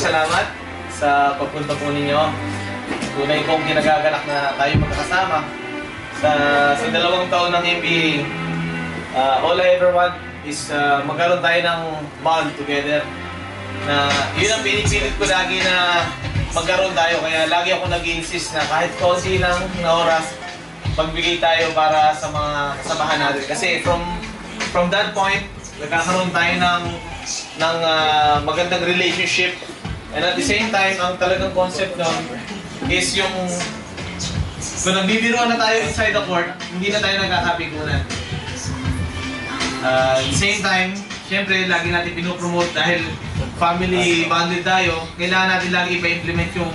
salamat sa pagpunta po ninyo. Tunay kong kinagagalak na tayo magkakasama sa 2 taon ng NBA. All I ever want is magkaroon tayo ng bond together. Na yun ang pinipilit ko lagi na magkaroon tayo. Kaya lagi ako nag-insist na kahit konti lang na oras, magbigay tayo para sa mga kasamahan natin. Kasi from that point, nagkakaroon tayo ng magandang relationship. And at the same time, ang talagang concept nun is yung kung nagbibiruan na tayo inside the court, hindi na tayo nagkakapikunan. At the same time, syempre, lagi natin pinopromote dahil family bonded tayo, kailangan natin lagi ipa-implement yung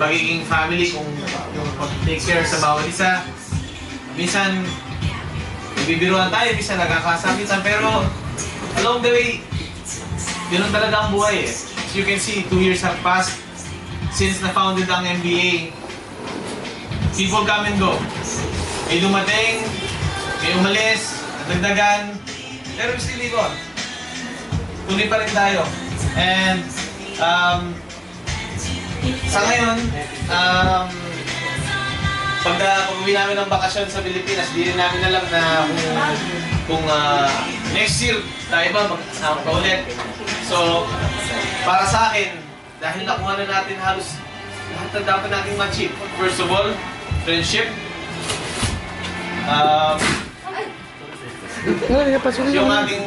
pagiging family, kung yung pag-take care sa bawat isa. Minsan, nagbibiruan tayo, minsan nagkakasakitan, pero along the way, yun ang talaga ang buhay eh. As you can see, 2 years have passed since na-founded ang NBA. People come and go. May dumating, may umalis, nadagdagan, pero we still live on. Tuloy pa rin tayo. And sa ngayon, pag-uwi namin ng bakasyon sa Pilipinas, di rin namin alam na kung next year tayo ba magkasama pa ulit. So, para sa akin, dahil nakuha na natin halos lahat na dapat natin ma-achieve. First of all, friendship. Yung ating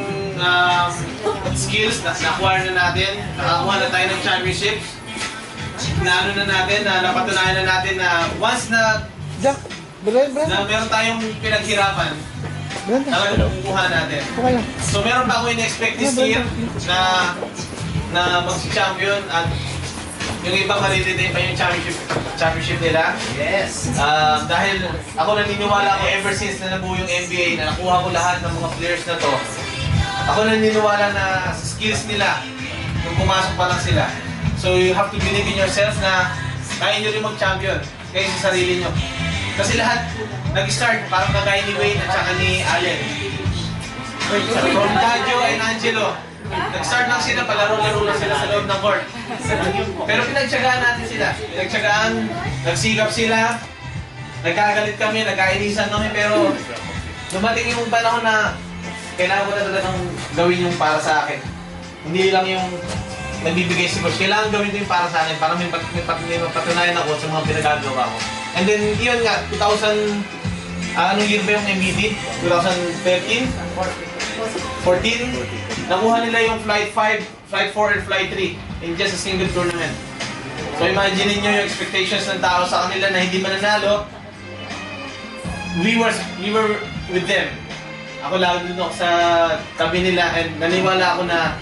skills na acquire na natin, nakakuha na tayo ng championships. Na na natin, na napatunayan na natin na once na meron tayong pinaghirapan, talagang kukuha natin. So meron pa ako in-expect this year na mag-champion at yung ibang malitin pa yung championship nila. Yes. Dahil ako naniniwala ako ever since na nabuo yung NBA, na nakuha ko lahat ng mga players na to. Ako naniniwala na sa skills nila nung pumasok pa lang sila. So you have to believe in yourself na kaya nyo rin mag-champion kayo sa sarili nyo. Kasi lahat nag-start parang kagaya ni Wayne at saka ni Allen. From Dajo and Angelo. Nag-start lang sila, palaro-laro lang sila sa loob ng court. Pero pinagtsagaan natin sila. Pinagtsagaan, nagsikap sila, nagkagalit kami, nagkainisan kami, pero dumating yung panahon na kailangan ko na talagang gawin yung para sa akin. Hindi lang yung nagbibigay si coach. Kailangan gawin ko yung para sa akin para may patunayan ako sa mga pinagagawa ko. And then, yun nga, 2000, anong year ba yung MVP? 2013? 14? Nakuha nila yung Flight 5, Flight 4, and Flight 3 in just a single tournament. So imagine niyo yung expectations ng tao sa kanila na hindi mananalo. We were with them. Ako lagi dun ako sa tabi nila and naniwala ako na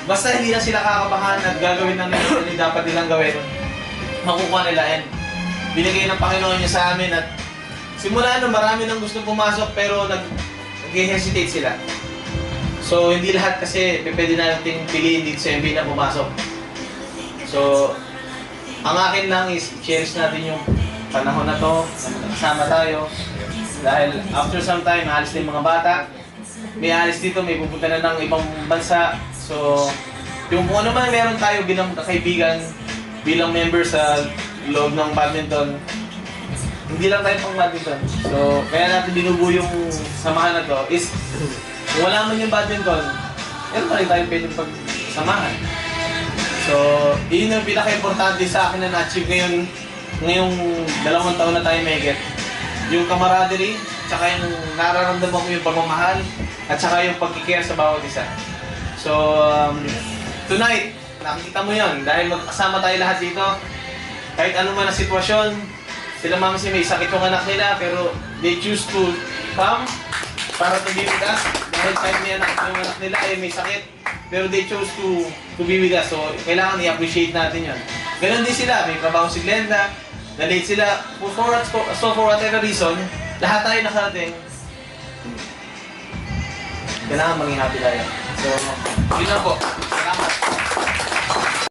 basta hindi na sila kakabahan at gagawin ng nila na dapat nilang gawin, makukuha nila. And binigay ng Panginoon niya sa amin at simula no, marami nang gusto pumasok pero nag-hesitate sila. So, hindi lahat kasi pwede natin piliin dito sa NBA na pumasok. So, ang akin lang is cherish natin yung panahon na to, kasama tayo. Dahil after some time, alis na yung mga bata. May alis dito, may pupunta na ng ibang bansa. So, yung kung ano man meron tayo bilang kaibigan, bilang member sa loob ng badminton, hindi lang tayo pang badminton. So, kaya natin binubuo yung samahan na to is kung wala man yung badminton, meron pa rin tayo pwedeng pagsamahan. So, yun yung pinaka-importante sa akin na na-achieve ngayong 2 taon na tayo may get. Yung camaraderie, tsaka yung nararamdaman mo yung pagmamahal, at tsaka yung pagkikare sa bawat isa. So, tonight, nakikita mo yun, dahil magkasama tayo lahat dito, kahit ano man ang sitwasyon, sila mama si may sakit yung anak nila, pero they choose to come para to be with us. Dahil kahit may anak yung anak nila ay may sakit, pero they chose to be with us. So, kailangan i-appreciate natin yun. Ganon din sila, may trabaho si Glenda, na-late sila. For whatever reason, lahat tayo nakarating. Kailangan maging happy tayo. So, yun lang po.